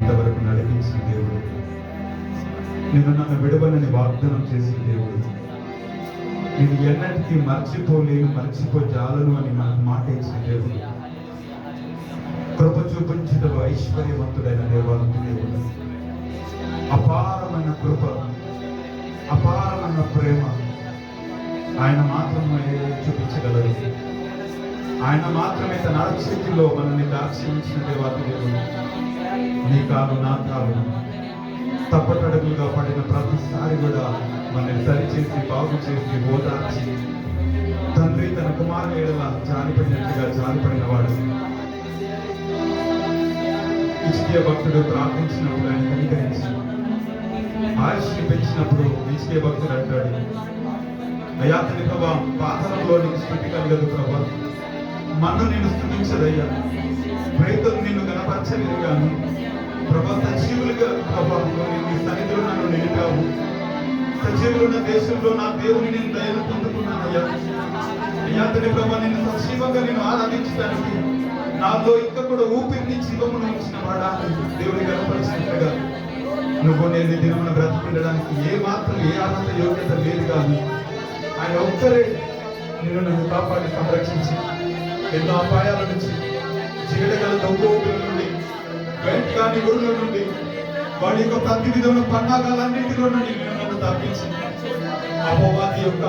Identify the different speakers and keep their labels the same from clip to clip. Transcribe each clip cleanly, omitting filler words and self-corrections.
Speaker 1: ఇంతవరకు నడిపించిన దేవుడు, నేను నన్ను విడవనని వాగ్దానం చేసిన దేవుడు, నేను ఎన్నటికీ మర్చిపోలేను, మర్చిపోజాలను అని మనకు మాట ఇచ్చిన దేవుడు, కృప చూపించటలో ఐశ్వర్యవంతుడైన దేవాలయ దేవుడు, అపారమైన కృప, అపారమైన ప్రేమ ఆయన మాత్రమే చూపించగలరు. ఆయన మాత్రమే తన అరచేతిలో మనల్ని దాచి ఉంచిన దేవాలయ దేవుడు. నీ కాలు నా కాలు తప్పటడుగులుగా పడిన ప్రతిసారి కూడా మనల్ని సరిచేసి, బాగు చేసి, ఓదార్చి, తండ్రి తన కుమారుని ఎడల జాలిపడినట్టుగా జాలిపడిన వాడు. హిజ్కియా భక్తుడు ప్రార్థించినప్పుడు ఆయన కనికరించి ఆయుష్ని పెంచినప్పుడు హిజ్కియా భక్తుడు అంటాడు, అయ్యా తండ్రి ప్రభా, పాతాళంలో నీకు స్థుతి కలగదు ప్రభా, మన్ను నేను స్థుతించదయ్యా, ప్రేతులు నిన్ను గణపరచలేదు కానీ ప్రభా, సజీవులుగా ప్రభా నీ సన్నిధిలో నన్ను నిలిపావు. సజీవులున్న దేశంలో నా దేవుని నేను దయను పొందుకున్నానయ్యా. అయ్యా తండ్రి ప్రభా, నిన్ను సజీవంగా నేను ఆరాధించడానికి నాలో ఇంకా కూడా ఊపిరిని జీవమును ఉంచిన వాడా, దేవుని గణపరిచినట్లుగా నువ్వు నేను దినమున బ్రతికుండడానికి ఏ మాత్రం ఏ అర్హత యోగ్యత లేదు కానీ ఆయన ఒక్కరే నేను నన్ను కాపాడి సంరక్షించి ఎన్నో అపాయాల నుంచి, చీడగల దొంగల నుండి, వెంటకాని ఊళ్ళ నుండి, వాడి యొక్క ప్రతి విధమైన పన్నాగాలన్నింటిలో నుండి నేను నన్ను తప్పించి, అపవాది యొక్క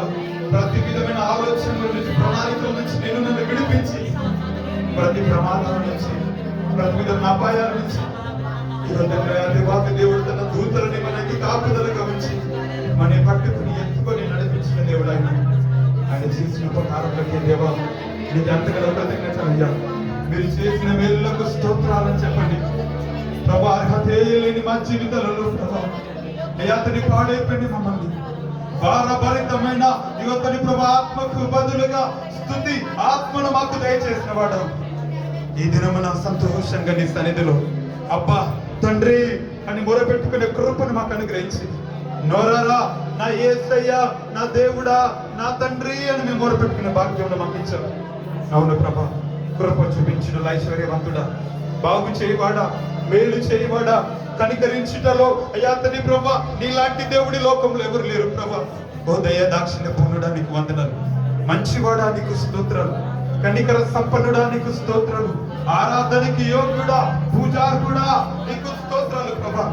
Speaker 1: ప్రతి విధమైన ఆలోచనల నుంచి, ప్రణాళికల నుంచి నేను నన్ను విడిపించి, ప్రతి ప్రమాదాల నుంచి, ప్రతి విధమైన అపాయాల నుంచి దేవాది దేవుడు తన దూతలని మనకి కాపుదలుగా ఉంచి మన పట్టుకుని ఎత్తుకొని నడిపించిన దేవుడు ఆయన. ఆయన చేసిన ఉపకారాలకి దేవా నీకు అంతగా కృతజ్ఞత అయ్యా. మీరు చేసిన మేలులకు స్తోత్రాలని చెప్పండి ప్రభా. అర్హత లేని మా జీవితాలలో ప్రభా అతని పాడైపోయింది మమ్మల్ని భారభరితమైన యువతని ప్రభా ఆత్మకు బదులుగా స్తుతి ఆత్మను మాకు దయచేసిన వాడు. ఈ దినమున సంతోషంగా నీ సన్నిధిలో అబ్బా తండ్రి అని మొరపెట్టుకునే కృపను మాకు అనుగ్రహించి, నోరారా నా యేసయ్యా, నా దేవుడా, నా తండ్రి అని మేము మొరపెట్టుకునే భాగ్యం మాకు ఇచ్చావు. అవును ప్రభా, కృప చూపించిన ఐశ్వర్యవంతుడా, బాగు చేయవాడా, మేలు చేయవాడా, కనికరించుటలో అయ్యా తండ్రి ప్రభా నీలాంటి దేవుడి లోకంలో ఎవరు లేరు ప్రభా. ఓ దయ దాక్షిణ్య పూర్ణుడా నీకు వందనాలు, మంచివాడా నీకు స్తోత్రాలు, కనికర సంపన్నుడా నీకు స్తోత్రాలు, ఆరాధనకి యోగ్యుడా, పూజార్హుడా నీకు స్తోత్రాలు ప్రభా.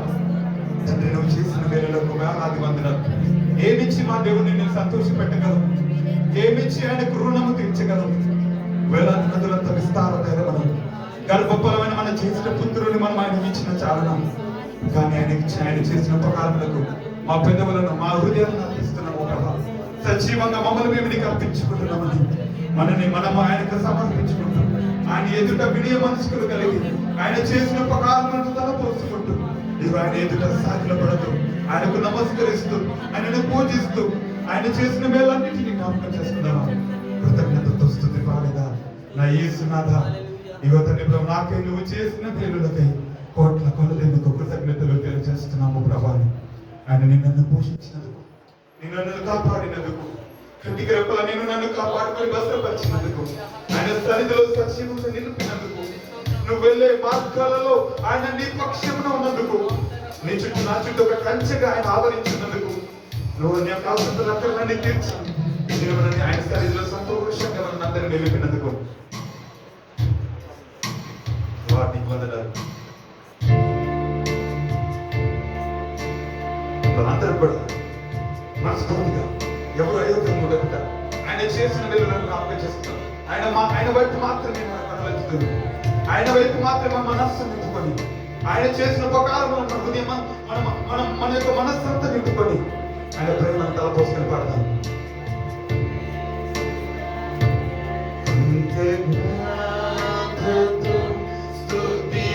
Speaker 1: తండ్రి నువ్వు చేసిన వేళలకు వేలాది వందనాలు. ఏమిచ్చి మా దేవుడిని నేను సంతోష పెట్టగలవు, ఏమిచ్చి ఆయనకు రుణము తీర్చగలవు. వేలాది నదులంత విస్తారమైన మనం గర్భఫలమైన మనం చేసిన పుత్రుని మనం ఆయన ఇచ్చిన చాలనం, కానీ ఆయన చేసిన ఉపకారములకు మా పెదవులను, మా హృదయాలను అర్పిస్తున్నాము ప్రభా. సజీవంగా మమ్మల్ని మేము నీకు అర్పించుకుంటున్నామని మనం ఆయనకు సమర్పించుకుంటాం. ఆయన ఎదుట వినయ మనసుకులు కలిగి ఆయన చేసిన ఉపకారములను తలపోసుకుంటూ ఆయన ఎదుట సాగిలపడుతూ ఆయనకు నమస్కరిస్తూ ఆయనను పూజిస్తూ ఆయన చేసిన మేలన్నింటినీ జ్ఞాపకం చేసుకుందామా. కృతజ్ఞతతో స్తుతి పాడేదా నా యేసునాథ. యువతని ప్రభు నాకై నువ్వు చేసిన మేలులకై కోట్ల కొలలేందుకు కృతజ్ఞతలు తెలియజేస్తున్నాము ప్రభాని. ఆయన నిన్ను పోషించినందుకు, నిన్ను కాపాడినందుకు, కంటికి రెప్పల నేను నన్ను కాపాడుకొని భద్రపరిచినందుకు, ఆయన సన్నిధిలో సజీవంగా నిలిపినందుకు, నువ్వు వెళ్ళే మార్గాలలో ఆయన నీ పక్షమున ఉన్నందుకు, నీ చుట్టూ నా చుట్టూ ఒక కంచెగా ఆయన ఆవరించినందుకు, నువ్వు నీ యొక్క అవసరాలన్నీ తీర్చి ఆయన సన్నిధిలో సంతోషంగా నన్ను అందరినీ నిలిపినందుకు వాటికి వందనాలు. అందరూ కూడా మనస్ఫూర్తిగా ఎవరు అయోగ్యంగా ఉండకుండా ఆయన చేసిన మేలులను జ్ఞాపకం చేస్తున్నాం. ఆయన వైపు మాత్రమే మన కనులెత్తుతుంది, ఆయన వైపు మాత్రమే మన మనస్సు నింపుకొని, ఆయన చేసిన ఉపకారములను మన హృదయం మన యొక్క మనస్సంతా నింపుకొని ఆయన ప్రేమను తలపోసుకొని పాడతాం.
Speaker 2: స్తుతి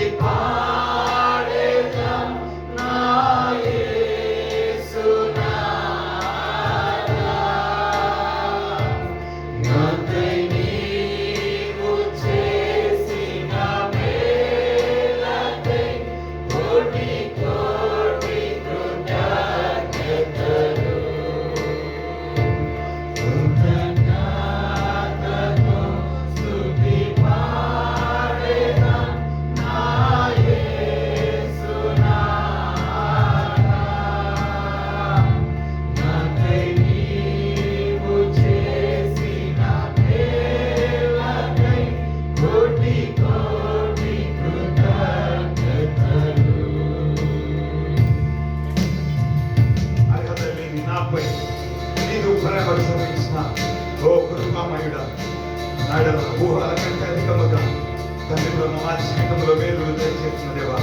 Speaker 1: దయచేస్తున్న దేవా.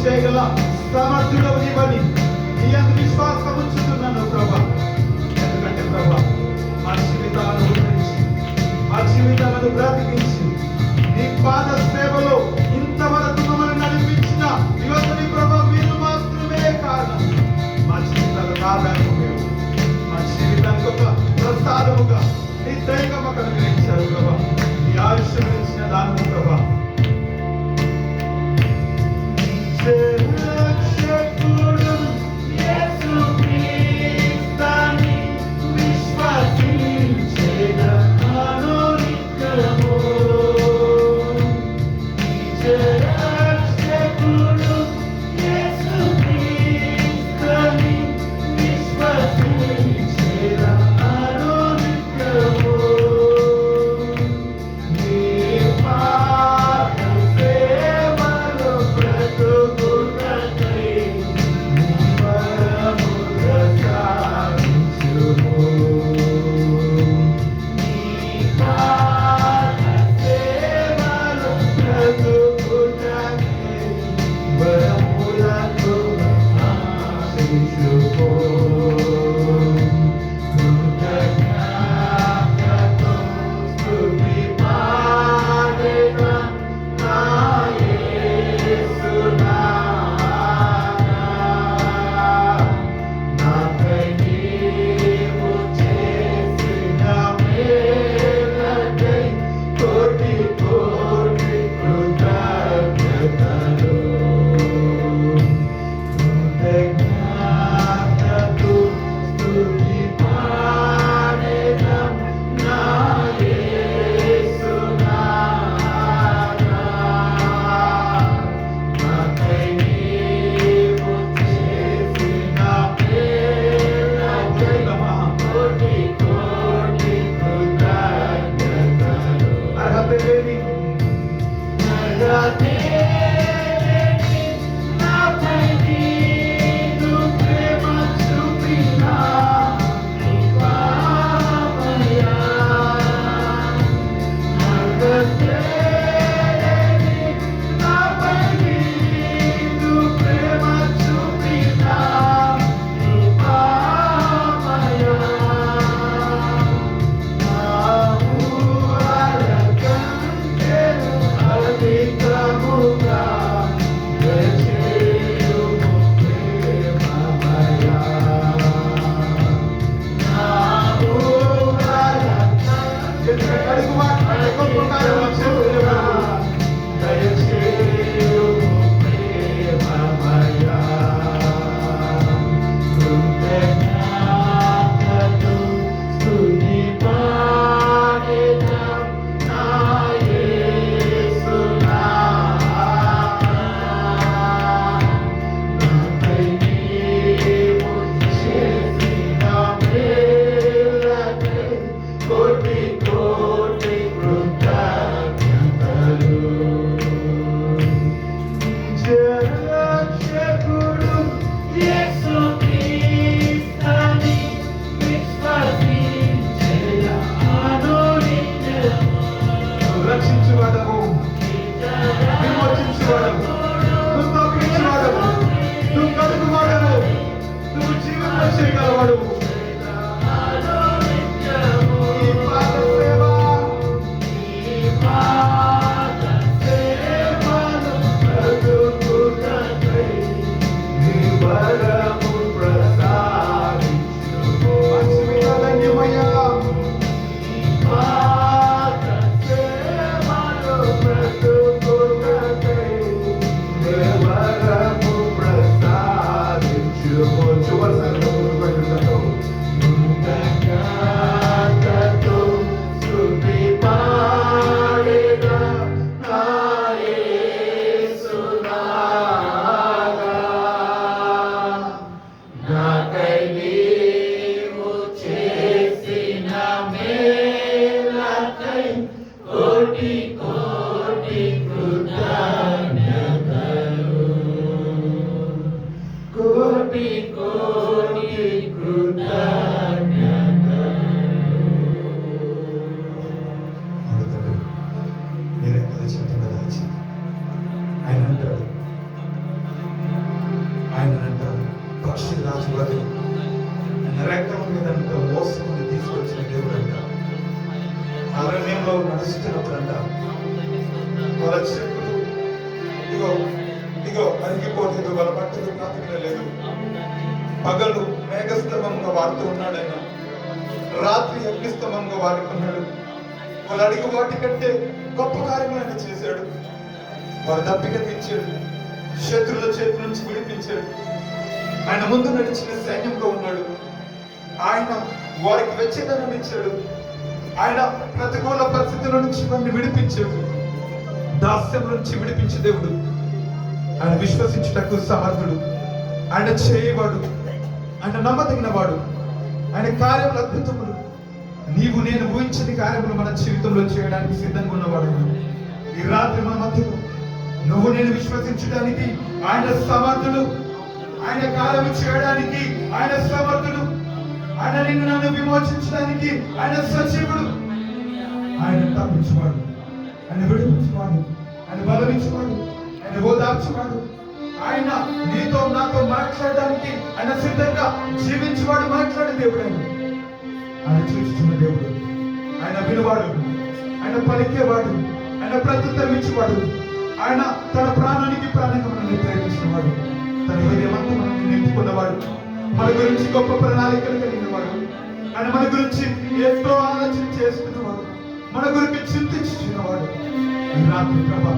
Speaker 1: చేయగల సమర్థుడవు నీవని నీ అందు విశ్వాసం ఉంచుతున్నాను ప్రభా. ఎందుకంటే ప్రభా మా జీవితాలను ఉద్ధరించి మా జీవితాలను బ్రతికించి నీ పాద సేవలో ఇంతవరకు మమ్మల్ని నడిపించిన యువతని ప్రభా మీరు మాత్రమే కారణం. మా జీవితాలకు ఆధారము మీరు, మా జీవితానికి ఒక ప్రసాదముగా నీ దైవం మాకు అనుగ్రహించారు ప్రభా. నీ ఆయుష్యం ఇచ్చిన దానము ప్రభా.
Speaker 2: Amor
Speaker 1: చెంతగా దాచింది. ఆయన అంటాడు పక్షి రాజు వారి రెక్కల మీద మోసుకుని తీసుకొచ్చిన దేవుడు అంట. అరణ్యంలో నడుస్తున్నప్పుడంట వాళ్ళ చెప్పులు ఇగో అరిగిపోలేదు, వాళ్ళ బట్టలు కాకలేదు. పగలు మేఘస్తంభంగా వాడుతూ ఉన్నాడు ఆయన, రాత్రి అగ్నిస్తంభంగా వాడుకున్నాడు. వాళ్ళు అడిగి వాటి కంటే గొప్ప కార్యములు ఆయన చేశాడు. వారు దప్పిక తీర్చాడు, శత్రుల చేతి నుంచి విడిపించాడు. ఆయన ముందు నడిచిన సైన్యంగా ఉన్నాడు. ఆయన వారికి వెచ్చదనం ఇచ్చాడు. ఆయన ప్రతికూల పరిస్థితుల నుంచి వారిని విడిపించాడు. దాస్యం నుంచి విడిపించే దేవుడు. ఆయన విశ్వసించుటకు సమర్థుడు. ఆయన చేయవాడు, ఆయన నమ్మదగిన వాడు. ఆయన కార్యములు అద్భుతములు. నీవు నేను ఊహించని కార్యములు మన జీవితంలో చేయడానికి సిద్ధంగా ఉన్నవాడు. ఈ రాత్రి మన మధ్యలో నువ్వు నేను విశ్వసించడానికి ఆయన సమర్థుడు. ఆయన కార్యము చేయడానికి ఆయన సమర్థుడు. ఆయన నిన్ను నన్ను విమోచించడానికి ఆయన సజీవుడు. ఆయన తప్పించువాడు, ఆయన విడిపించువాడు, ఆయన బలమించువాడు, ఆయన ఓదార్చువాడు. ఆయన నీతో నాతో మాట్లాడడానికి ఆయన సిద్ధంగా జీవించేవాడు, మాట్లాడే దేవుడు. ఆయన చూస్తున్న దేవుడు, ఆయన వినువాడు, ఆయన పలికేవాడు, ఆయన ప్రత్యుత్తరం ఇచ్చేవాడు. ఆయన తన ప్రాణానికి ప్రాణంగా మనల్ని ప్రేమించిన వాడు, తన హృదయమంతా మనల్ని నింపుకున్నవాడు, మన గురించి గొప్ప ప్రణాళికలు కలిగిన వాడు. ఆయన మన గురించి ఎంతో ఆలోచన చేసుకున్నవాడు, మన గురించి చింతించుకున్నవాడు. ఈ రాత్రి ప్రభా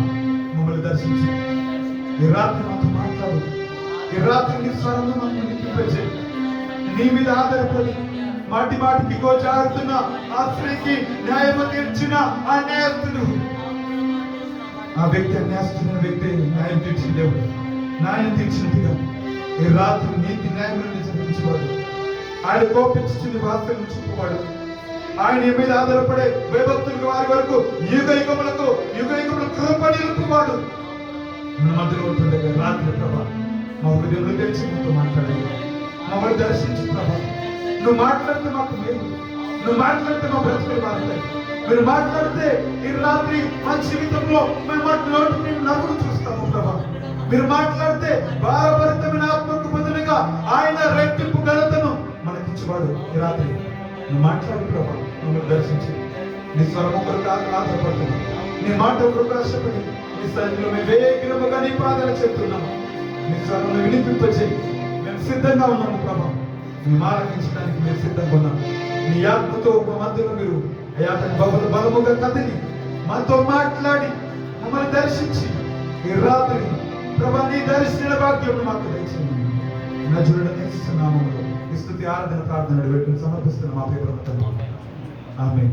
Speaker 1: మమ్మల్ని దర్శించి, ఈ రాత్రి మాతో మాట్లాడు. ఈ రాత్రి నీ స్వరంలో మమ్మల్ని నింపింపజేయి. నీ మీద ఆధారపడి మాటి మాటికి గోచారుతున్న ఆ స్త్రీకి న్యాయము తీర్చిన ఆ న్యాయస్తుడు, ఆ వ్యక్తి అన్యాయస్తున్న వ్యక్తి న్యాయం తీర్చిన దేవుడు. న్యాయం తీర్చినట్టుగా ఈ రాత్రి నీతి న్యాయములను జరిపించేవాడు. ఆయన కోపించుకుని వాస్తవం చూపవాడు. ఆయన మీద ఆధారపడే భయభక్తులకు వారి వరకు యుగ యుగములకు కృప నిలుపువాడు. మన మధ్యలో ఉంటుండగా రాత్రి ప్రభా మా హృదయంలో తెలిసి మాతో మాట్లాడాలి. మమ్మల్ని దర్శించు ప్రభా. నువ్వు మాట్లాడితే మాకు మేలు, నువ్వు మాట్లాడితే మా బ్రతుకులు మారుతాయి. మీరు మాట్లాడితే ఈ రాత్రి మా జీవితంలో మేము మాట్లాడుతూ నవ్వును చూస్తాము ప్రభా. మీరు మాట్లాడితే భారభరితమైన ఆత్మకు బదులుగా ఆయన రెట్టింపు ఘనతను మనకిచ్చేవాడు. ఈ రాత్రి నువ్వు మాట్లాడు ప్రభా. మమ్మల్ని దర్శించి నీ స్వరం ఒకరికి ఆధారపడుతున్నాం. నీ మాట ఒకరికి ఆశపడి నీ సన్నిధిలో మేము వేగిరముగా నీ పాదాలు చెప్తున్నాము. నీ స్వరం వినిపింపచేయి. మేము సిద్ధంగా ఉన్నాము ప్రభా. మేము ఆలకించడానికి మేము సిద్ధంగా ఉన్నాము. నీ ఆత్మతో మా మధ్యలో మీరు బలముగా కదిలి మాతో మాట్లాడి మమ్మల్ని దర్శించి ఈ రాత్రి ప్రభా నీ దర్శన భాగ్యం మాకు దయచేయండి. నజరుడైన యేసు నామములో ఈ స్తుతి ఆరాధన ప్రార్థన పెట్టుకుని సమర్పిస్తున్న మా ప్రియ ప్రభువు. ఆమేన్.